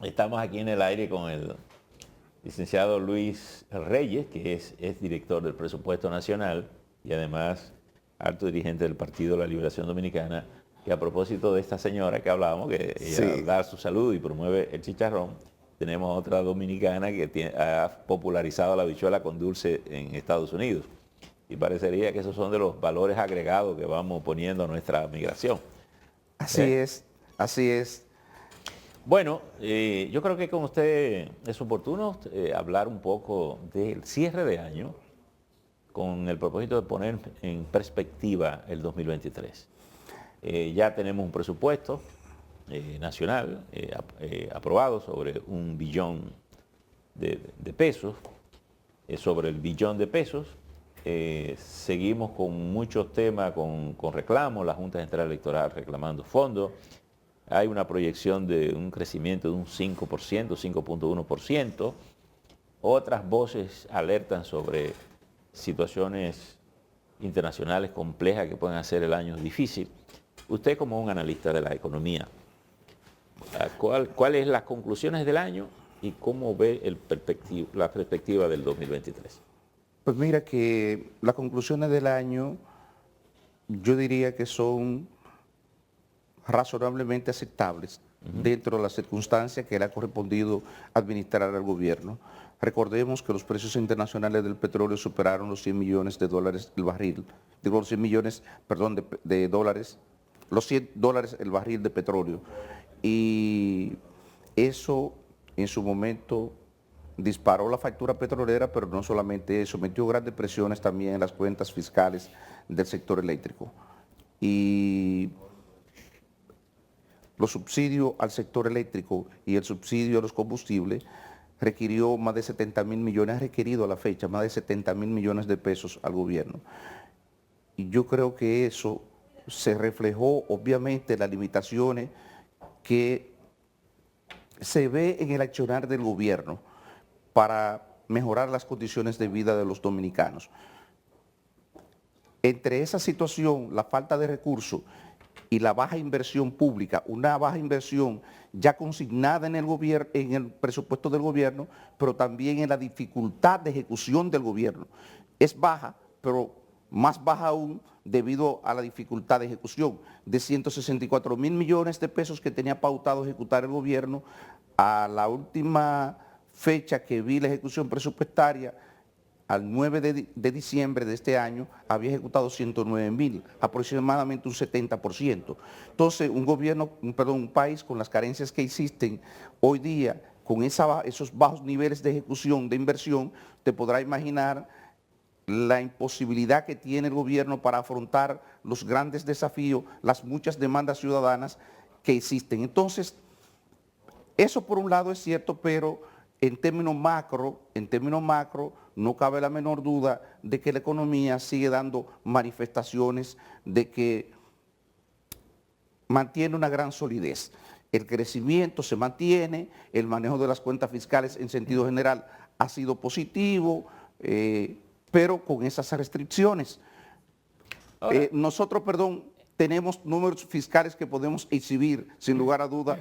Estamos aquí en el aire con el licenciado Luis Reyes, que es director del Presupuesto Nacional y además alto dirigente del Partido de la Liberación Dominicana, que a propósito de esta señora que hablábamos, que ella Sí, da su salud y promueve el chicharrón, tenemos otra dominicana que ha popularizado la habichuela con dulce en Estados Unidos. Y parecería que esos son de los valores agregados que vamos poniendo a nuestra migración. así ¿Eh? es, así es. Bueno, yo creo que con usted es oportuno hablar un poco del cierre de año con el propósito de poner en perspectiva el 2023. Ya tenemos un presupuesto nacional aprobado sobre 1 billón de pesos, sobre el billón de pesos. Seguimos con muchos temas, con reclamos, la Junta Central Electoral reclamando fondos. Hay una proyección de un crecimiento de un 5%, 5.1%. Otras voces alertan sobre situaciones internacionales complejas que pueden hacer el año difícil. Usted como un analista de la economía, ¿cuáles son las conclusiones del año y cómo ve la perspectiva del 2023? Pues mira que las conclusiones del año yo diría que son razonablemente aceptables dentro de las circunstancias que le ha correspondido administrar al gobierno. Recordemos que los precios internacionales del petróleo superaron los 100 millones de dólares el barril, digo los 100 millones, perdón, de dólares, los 100 dólares el barril de petróleo. Y eso en su momento disparó la factura petrolera, pero no solamente eso, metió grandes presiones también en las cuentas fiscales del sector eléctrico. Y los subsidios al sector eléctrico y el subsidio a los combustibles requirió más de 70.000 millones, ha requerido a la fecha más de 70.000 millones de pesos al gobierno. Y yo creo que eso se reflejó obviamente en las limitaciones que se ve en el accionar del gobierno para mejorar las condiciones de vida de los dominicanos. Entre esa situación, la falta de recursos y la baja inversión pública, una baja inversión ya consignada en el gobierno, en el presupuesto del gobierno, pero también en la dificultad de ejecución del gobierno. Es baja, pero más baja aún debido a la dificultad de ejecución. De 164.000 millones de pesos que tenía pautado ejecutar el gobierno, a la última fecha que vi la ejecución presupuestaria, al 9 de diciembre de este año, había ejecutado 109.000, aproximadamente un 70%. Entonces, un país con las carencias que existen hoy día, con esos bajos niveles de ejecución, de inversión, te podrá imaginar la imposibilidad que tiene el gobierno para afrontar los grandes desafíos, las muchas demandas ciudadanas que existen. Entonces, eso por un lado es cierto, pero en términos macro, no cabe la menor duda de que la economía sigue dando manifestaciones de que mantiene una gran solidez. El crecimiento se mantiene, el manejo de las cuentas fiscales en sentido general ha sido positivo, pero con esas restricciones. Ahora, Nosotros, tenemos números fiscales que podemos exhibir, sin lugar a duda,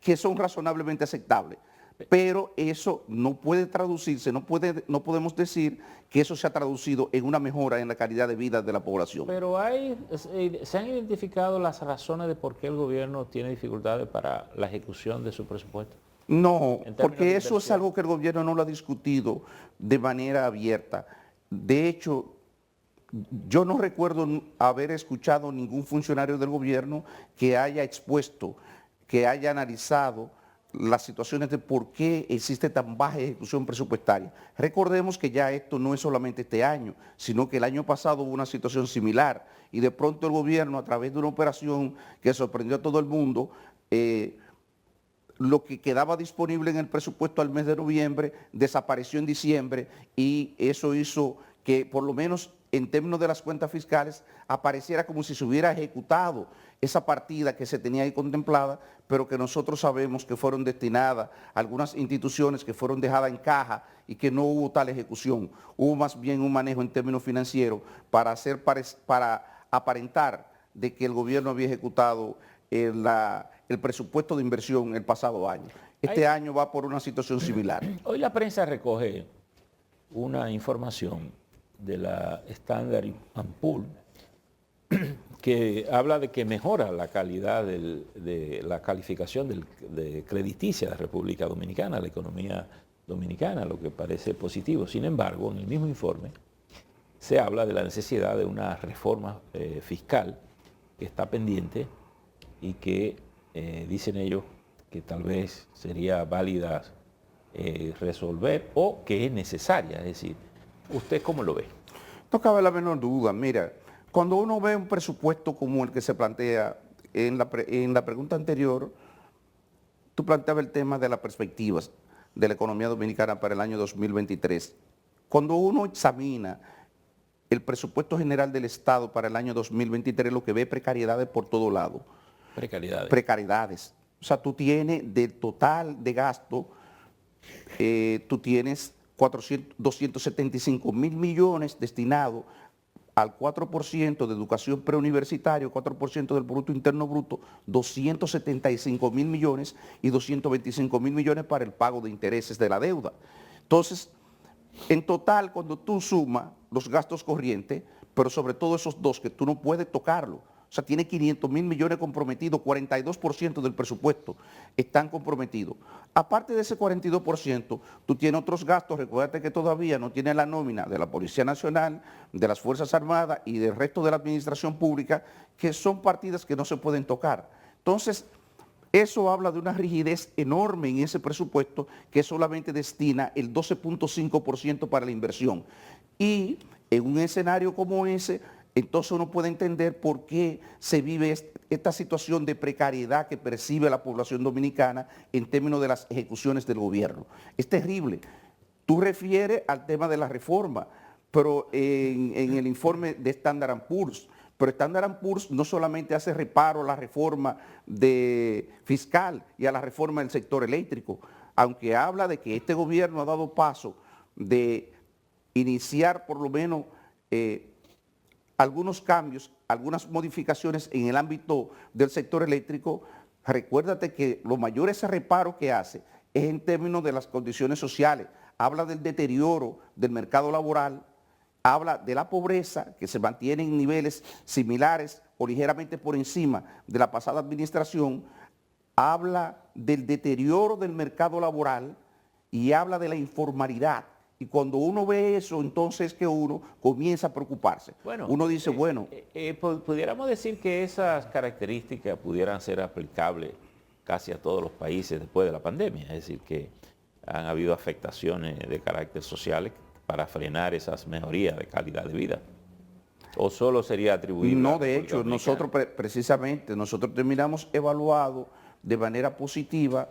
que son razonablemente aceptables. Pero eso no puede traducirse, no podemos decir que eso se ha traducido en una mejora en la calidad de vida de la población. pero se han identificado las razones de por qué el gobierno tiene dificultades para la ejecución de su presupuesto No, en términos de porque eso es inversión. algo que el gobierno no lo ha discutido de manera abierta. De hecho, yo no recuerdo haber escuchado ningún funcionario del gobierno que haya expuesto, que haya analizado las situaciones de por qué existe tan baja ejecución presupuestaria. Recordemos que ya esto no es solamente este año, sino que el año pasado hubo una situación similar y de pronto el gobierno, a través de una operación que sorprendió a todo el mundo, lo que quedaba disponible en el presupuesto al mes de noviembre desapareció en diciembre y eso hizo que por lo menos en términos de las cuentas fiscales apareciera como si se hubiera ejecutado esa partida que se tenía ahí contemplada, pero que nosotros sabemos que fueron destinadas a algunas instituciones que fueron dejadas en caja y que no hubo tal ejecución. Hubo más bien un manejo en términos financieros para aparentar de que el gobierno había ejecutado el presupuesto de inversión el pasado año. Este año va por una situación similar. Hoy la prensa recoge una información de la Standard & Poor's que habla de que mejora la calidad de la calificación de crediticia de República Dominicana, la economía dominicana, lo que parece positivo. Sin embargo, en el mismo informe se habla de la necesidad de una reforma fiscal que está pendiente y que dicen ellos que tal vez sería válida resolver o que es necesaria. Es decir, ¿usted cómo lo ve? No cabe la menor duda. Mira, cuando uno ve un presupuesto como el que se plantea en la pregunta anterior, tú planteabas el tema de las perspectivas de la economía dominicana para el año 2023. Cuando uno examina el presupuesto general del Estado para el año 2023, lo que ve es precariedades por todo lado. Precariedades. Precariedades. O sea, tú tienes del total de gasto, tú tienes 275 mil millones destinados al 4% de educación preuniversitaria, 4% del Producto Interno Bruto, 275 mil millones y 225 mil millones para el pago de intereses de la deuda. Entonces, en total, cuando tú sumas los gastos corrientes, pero sobre todo esos dos que tú no puedes tocarlo, o sea, tiene 500 mil millones comprometidos, 42% del presupuesto están comprometidos. Aparte de ese 42%, tú tienes otros gastos, recuérdate que todavía no tienes la nómina de la Policía Nacional, de las Fuerzas Armadas y del resto de la administración pública, que son partidas que no se pueden tocar. Entonces, eso habla de una rigidez enorme en ese presupuesto que solamente destina el 12.5% para la inversión. Y en un escenario como ese, entonces uno puede entender por qué se vive esta situación de precariedad que percibe la población dominicana en términos de las ejecuciones del gobierno. Es terrible. Tú refieres al tema de la reforma, pero en el informe de Standard & Poor's, pero Standard & Poor's no solamente hace reparo a la reforma fiscal y a la reforma del sector eléctrico, aunque habla de que este gobierno ha dado paso de iniciar por lo menos algunos cambios, algunas modificaciones en el ámbito del sector eléctrico. Recuérdate que los mayores reparos que hace es en términos de las condiciones sociales. Habla del deterioro del mercado laboral, habla de la pobreza, que se mantiene en niveles similares o ligeramente por encima de la pasada administración, habla del deterioro del mercado laboral y habla de la informalidad. Y cuando uno ve eso, entonces que uno comienza a preocuparse. Bueno, uno dice, pudiéramos decir que esas características pudieran ser aplicables casi a todos los países después de la pandemia. Es decir, que han habido afectaciones de carácter social para frenar esas mejorías de calidad de vida. ¿O solo sería atribuible? No, de hecho, nosotros precisamente, nosotros terminamos evaluado de manera positiva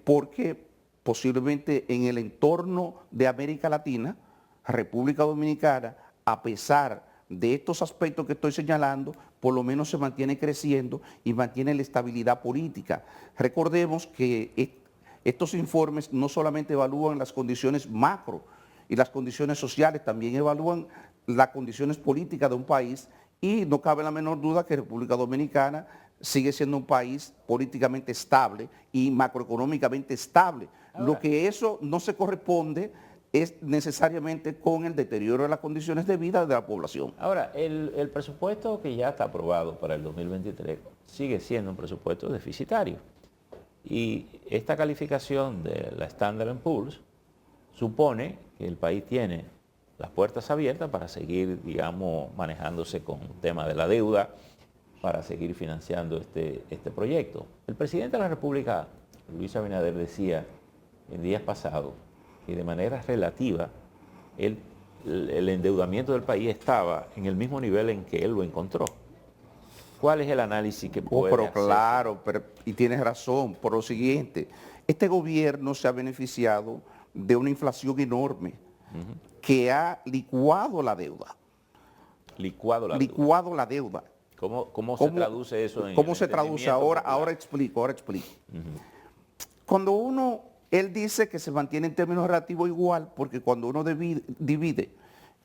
porque posiblemente en el entorno de América Latina, República Dominicana, a pesar de estos aspectos que estoy señalando, por lo menos se mantiene creciendo y mantiene la estabilidad política. Recordemos que estos informes no solamente evalúan las condiciones macro y las condiciones sociales, también evalúan las condiciones políticas de un país y no cabe la menor duda que República Dominicana sigue siendo un país políticamente estable y macroeconómicamente estable. Ahora, lo que eso no se corresponde es necesariamente con el deterioro de las condiciones de vida de la población. Ahora, el presupuesto que ya está aprobado para el 2023 sigue siendo un presupuesto deficitario. Y esta calificación de la Standard & Poor's supone que el país tiene las puertas abiertas para seguir, digamos, manejándose con el tema de la deuda, para seguir financiando este proyecto. El presidente de la República, Luis Abinader, decía en días pasados que de manera relativa el endeudamiento del país estaba en el mismo nivel en que él lo encontró. ¿Cuál es el análisis que puede hacer? Claro, y tienes razón, por lo siguiente, este gobierno se ha beneficiado de una inflación enorme que ha licuado la deuda. Licuado la deuda. ¿Cómo se traduce eso? ¿Cómo se traduce? Ahora explico. Cuando él dice que se mantiene en términos relativos igual, porque cuando uno divide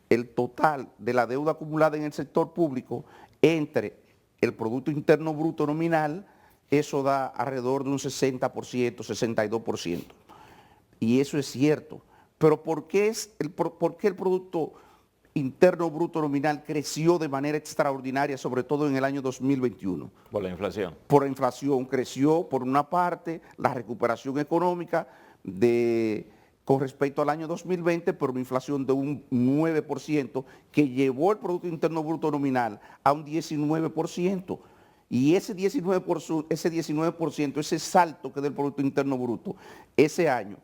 el total de la deuda acumulada en el sector público entre el Producto Interno Bruto nominal, eso da alrededor de un 60%, 62%. Y eso es cierto. Pero ¿por qué el Producto Interno Bruto nominal creció de manera extraordinaria, sobre todo en el año 2021? Por la inflación. Por la inflación creció, por una parte, la recuperación económica con respecto al año 2020, por una inflación de un 9%, que llevó el Producto Interno Bruto nominal a un 19%. Y ese 19%, ese salto que del Producto Interno Bruto, ese año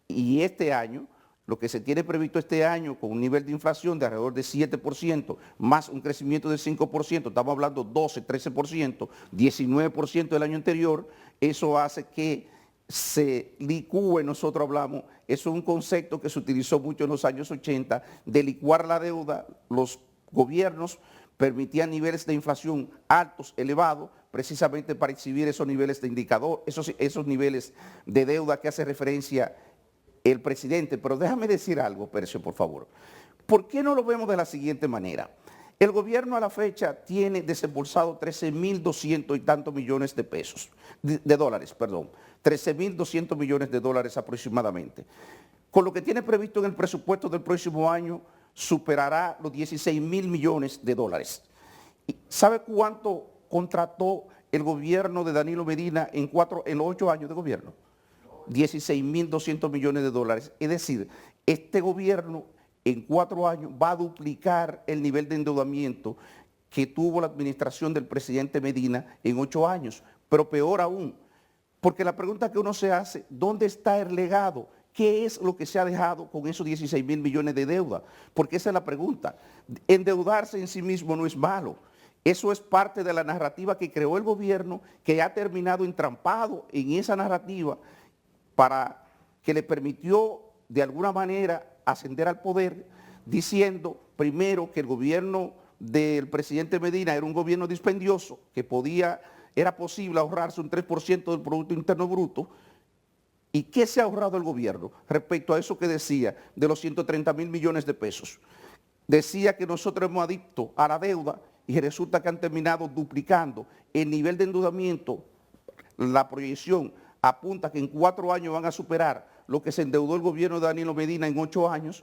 y este año, lo que se tiene previsto este año con un nivel de inflación de alrededor de 7%, más un crecimiento de 5%, estamos hablando 12, 13%, 19% del año anterior, eso hace que se licúe, nosotros hablamos, eso es un concepto que se utilizó mucho en los años 80, de licuar la deuda. Los gobiernos permitían niveles de inflación altos, elevados, precisamente para exhibir esos niveles de indicador, esos niveles de deuda que hace referencia el presidente. Pero déjame decir algo, Percio, por favor. ¿Por qué no lo vemos de la siguiente manera? El gobierno a la fecha tiene desembolsado 13.200 y tantos millones de pesos, de dólares, perdón, 13.200 millones de dólares aproximadamente. Con lo que tiene previsto en el presupuesto del próximo año, superará los 16.000 millones de dólares. ¿Sabe cuánto contrató el gobierno de Danilo Medina en los 8 años de gobierno? 16.200 millones de dólares. Es decir, este gobierno en 4 años va a duplicar el nivel de endeudamiento que tuvo la administración del presidente Medina en 8 años. Pero peor aún, porque la pregunta que uno se hace, ¿dónde está el legado? ¿Qué es lo que se ha dejado con esos 16.000 millones de deuda? Porque esa es la pregunta. Endeudarse en sí mismo no es malo. Eso es parte de la narrativa que creó el gobierno, que ha terminado entrampado en esa narrativa para que le permitió de alguna manera ascender al poder, diciendo primero que el gobierno del presidente Medina era un gobierno dispendioso, que era posible ahorrarse un 3% del Producto Interno Bruto. ¿Y qué se ha ahorrado el gobierno respecto a eso que decía de los 130.000 millones de pesos? Decía que nosotros hemos adicto a la deuda y resulta que han terminado duplicando el nivel de endeudamiento. La proyección apunta que en 4 años van a superar lo que se endeudó el gobierno de Danilo Medina en 8 años,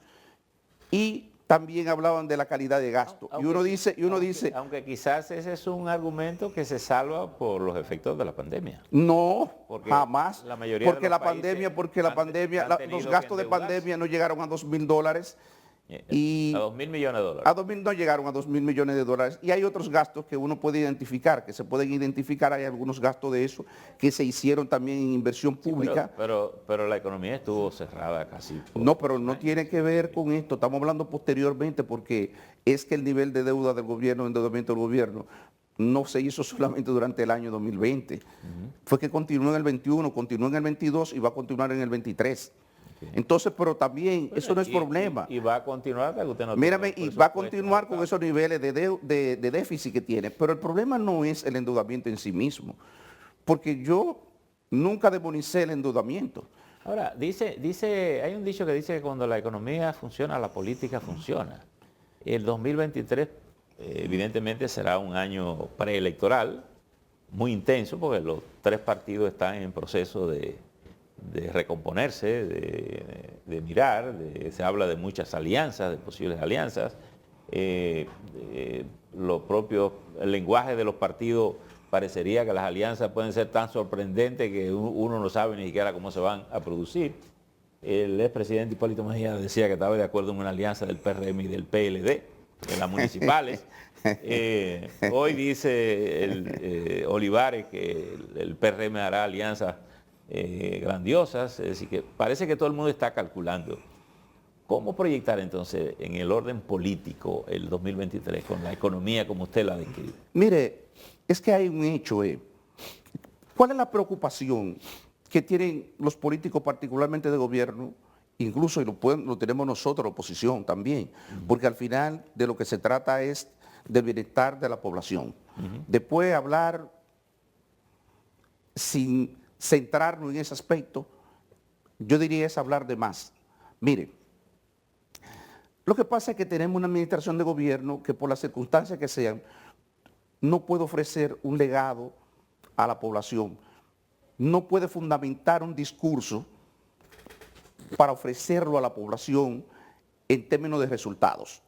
y también hablaban de la calidad de gasto. Aunque quizás ese es un argumento que se salva por los efectos de la pandemia. No, Porque jamás. la mayoría porque la pandemia, los gastos de pandemia no llegaron a $2.000. A 2.000 millones de dólares. A 2.000 no llegaron a 2.000 millones de dólares. Y hay otros gastos que uno puede identificar, que se pueden identificar. Hay algunos gastos de eso que se hicieron también en inversión pública. Sí, pero la economía estuvo cerrada casi. No, pero no tiene que ver con esto. Estamos hablando posteriormente, porque es que el nivel de deuda del gobierno, endeudamiento del gobierno, no se hizo solamente durante el año 2020. Fue que continuó en el 21, continuó en el 22 y va a continuar en el 23. Entonces, pero también, eso no es problema. Y va a continuar, que usted no mírame, y va a continuar con esos niveles de déficit que tiene. Pero el problema no es el endeudamiento en sí mismo, porque yo nunca demonicé el endeudamiento. Ahora, hay un dicho que dice que cuando la economía funciona, la política funciona. El 2023 evidentemente será un año preelectoral, muy intenso, porque los 3 partidos están en proceso de recomponerse, de mirar, se habla de muchas alianzas, de posibles alianzas. El lenguaje de los partidos parecería que las alianzas pueden ser tan sorprendentes que uno no sabe ni siquiera cómo se van a producir. El expresidente Hipólito Mejía decía que estaba de acuerdo en una alianza del PRM y del PLD, en las municipales. Hoy dice Olivares que el PRM hará alianzas grandiosas, es decir, que parece que todo el mundo está calculando. ¿Cómo proyectar entonces en el orden político el 2023 con la economía como usted la describe? Mire, es que hay un hecho. ¿Cuál es la preocupación que tienen los políticos, particularmente de gobierno? Incluso lo tenemos nosotros, la oposición también, porque al final de lo que se trata es del bienestar de la población. Después hablar sin centrarnos en ese aspecto, yo diría es hablar de más. Mire, lo que pasa es que tenemos una administración de gobierno que por las circunstancias que sean, no puede ofrecer un legado a la población, no puede fundamentar un discurso para ofrecerlo a la población en términos de resultados,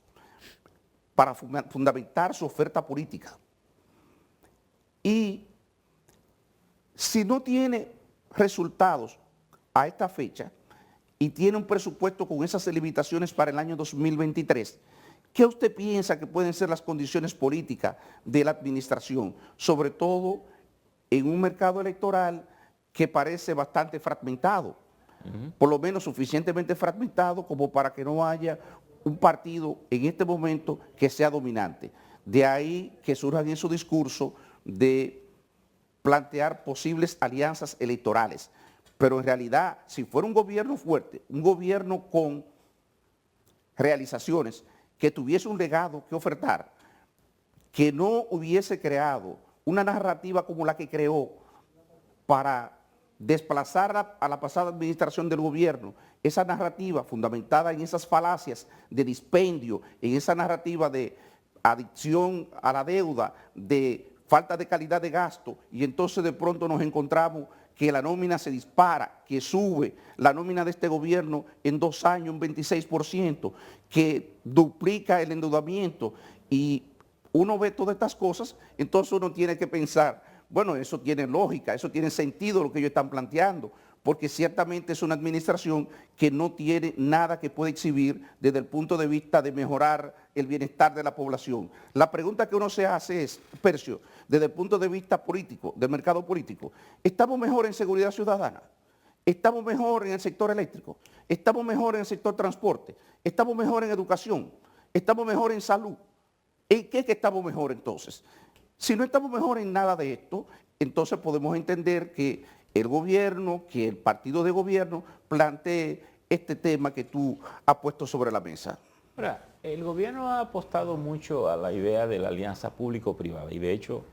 para fundamentar su oferta política. Y si no tiene resultados a esta fecha y tiene un presupuesto con esas limitaciones para el año 2023, ¿qué usted piensa que pueden ser las condiciones políticas de la administración? Sobre todo en un mercado electoral que parece bastante fragmentado, por lo menos suficientemente fragmentado como para que no haya un partido en este momento que sea dominante. De ahí que surjan en su discurso de plantear posibles alianzas electorales. Pero en realidad, si fuera un gobierno fuerte, un gobierno con realizaciones, que tuviese un legado que ofertar, que no hubiese creado una narrativa como la que creó para desplazar a la pasada administración del gobierno, esa narrativa fundamentada en esas falacias de dispendio, en esa narrativa de adicción a la deuda, de falta de calidad de gasto, y entonces de pronto nos encontramos que la nómina se dispara, que sube la nómina de este gobierno en 2 años un 26%, que duplica el endeudamiento, y uno ve todas estas cosas, entonces uno tiene que pensar, bueno, eso tiene lógica, eso tiene sentido lo que ellos están planteando, porque ciertamente es una administración que no tiene nada que pueda exhibir desde el punto de vista de mejorar el bienestar de la población. La pregunta que uno se hace es, Percio, desde el punto de vista político, del mercado político, ¿estamos mejor en seguridad ciudadana? ¿Estamos mejor en el sector eléctrico? ¿Estamos mejor en el sector transporte? ¿Estamos mejor en educación? ¿Estamos mejor en salud? ¿En qué es que estamos mejor entonces? Si no estamos mejor en nada de esto, entonces podemos entender que el gobierno, que el partido de gobierno plantee este tema que tú has puesto sobre la mesa. Ahora, el gobierno ha apostado mucho a la idea de la alianza público-privada y de hecho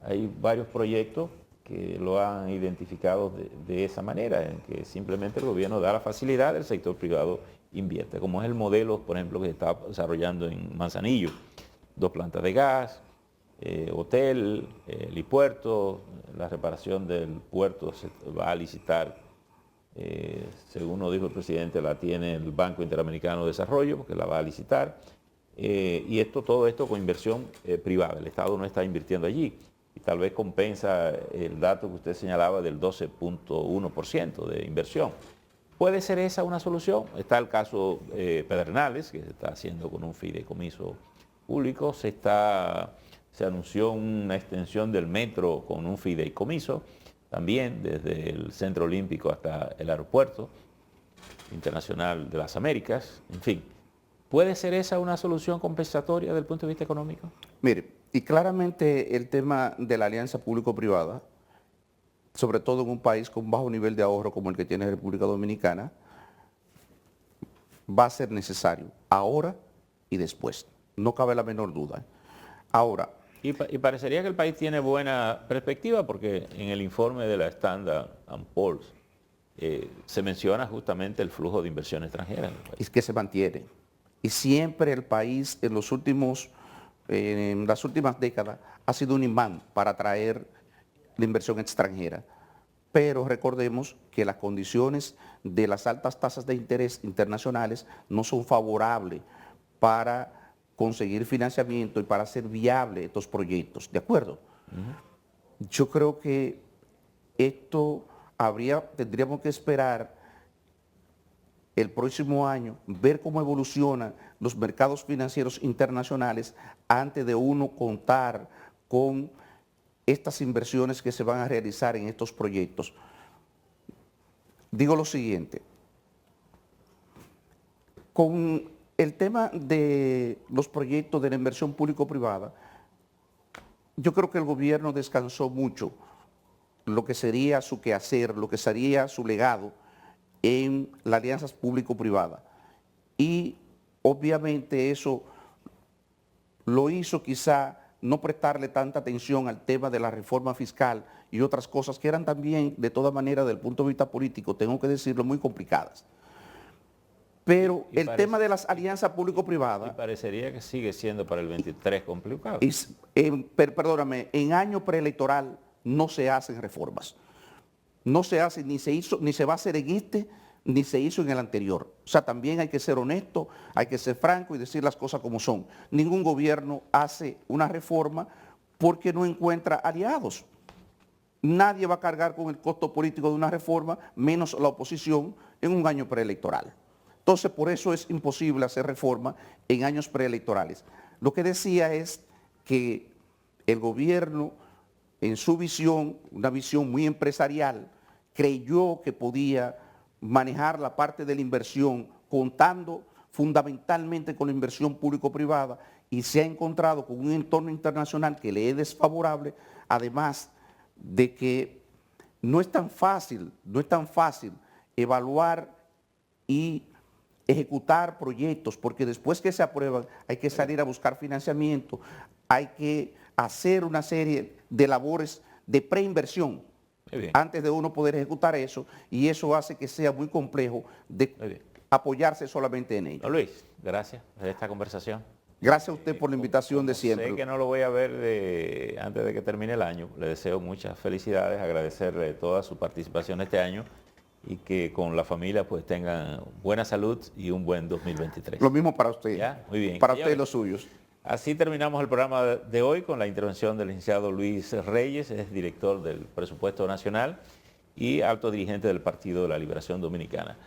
hay varios proyectos que lo han identificado de esa manera, en que simplemente el gobierno da la facilidad, el sector privado invierte, como es el modelo, por ejemplo, que se está desarrollando en Manzanillo, 2 plantas de gas, hotel, helipuerto, la reparación del puerto se va a licitar, según nos dijo el presidente, la tiene el Banco Interamericano de Desarrollo, porque la va a licitar, y todo esto con inversión privada, el Estado no está invirtiendo allí, y tal vez compensa el dato que usted señalaba del 12.1% de inversión. ¿Puede ser esa una solución? Está el caso Pedernales, que se está haciendo con un fideicomiso público, se anunció una extensión del metro con un fideicomiso, también desde el Centro Olímpico hasta el Aeropuerto Internacional de las Américas, en fin. ¿Puede ser esa una solución compensatoria desde el punto de vista económico? Mire, y claramente el tema de la alianza público-privada, sobre todo en un país con bajo nivel de ahorro como el que tiene República Dominicana, va a ser necesario ahora y después. No cabe la menor duda. Ahora, Y parecería que el país tiene buena perspectiva porque en el informe de la Standard & Poor's se menciona justamente el flujo de inversión extranjera en el país. es que se mantiene. Y siempre el país en las últimas décadas ha sido un imán para atraer la inversión extranjera. Pero recordemos que las condiciones de las altas tasas de interés internacionales no son favorables para conseguir financiamiento y para hacer viable estos proyectos, ¿de acuerdo? Yo creo que esto tendríamos que esperar el próximo año, ver cómo evolucionan los mercados financieros internacionales antes de uno contar con estas inversiones que se van a realizar en estos proyectos. Digo lo siguiente, con el tema de los proyectos de la inversión público-privada, yo creo que el gobierno descansó mucho lo que sería su quehacer, lo que sería su legado en las alianzas público-privadas. Y obviamente eso lo hizo quizá no prestarle tanta atención al tema de la reforma fiscal y otras cosas que eran también, de todas maneras, desde el punto de vista político, tengo que decirlo, muy complicadas. Pero Y el tema de las alianzas y público-privadas, parecería que sigue siendo para el 23 complicado. perdóname, en año preelectoral no se hacen reformas. No se hace, ni se hizo, ni se va a hacer en este, ni se hizo en el anterior. O sea, también hay que ser honesto, hay que ser franco y decir las cosas como son. Ningún gobierno hace una reforma porque no encuentra aliados. Nadie va a cargar con el costo político de una reforma, menos la oposición, en un año preelectoral. Entonces, por eso es imposible hacer reforma en años preelectorales. Lo que decía es que el gobierno, en su visión, una visión muy empresarial, creyó que podía manejar la parte de la inversión contando fundamentalmente con la inversión público-privada y se ha encontrado con un entorno internacional que le es desfavorable, además de que no es tan fácil evaluar y ejecutar proyectos, porque después que se aprueban hay que salir a buscar financiamiento, hay que hacer una serie de labores de preinversión antes de uno poder ejecutar eso, y eso hace que sea muy complejo de apoyarse solamente en ello. Don Luis, gracias por esta conversación. Gracias a usted por la invitación de siempre. Sé que no lo voy a ver antes de que termine el año. Le deseo muchas felicidades, agradecerle toda su participación este año y que con la familia pues tengan buena salud y un buen 2023. Lo mismo para usted. ¿Ya? Muy bien. Para usted y los suyos. Así terminamos el programa de hoy con la intervención del licenciado Luis Reyes, es director del Presupuesto Nacional y alto dirigente del Partido de la Liberación Dominicana.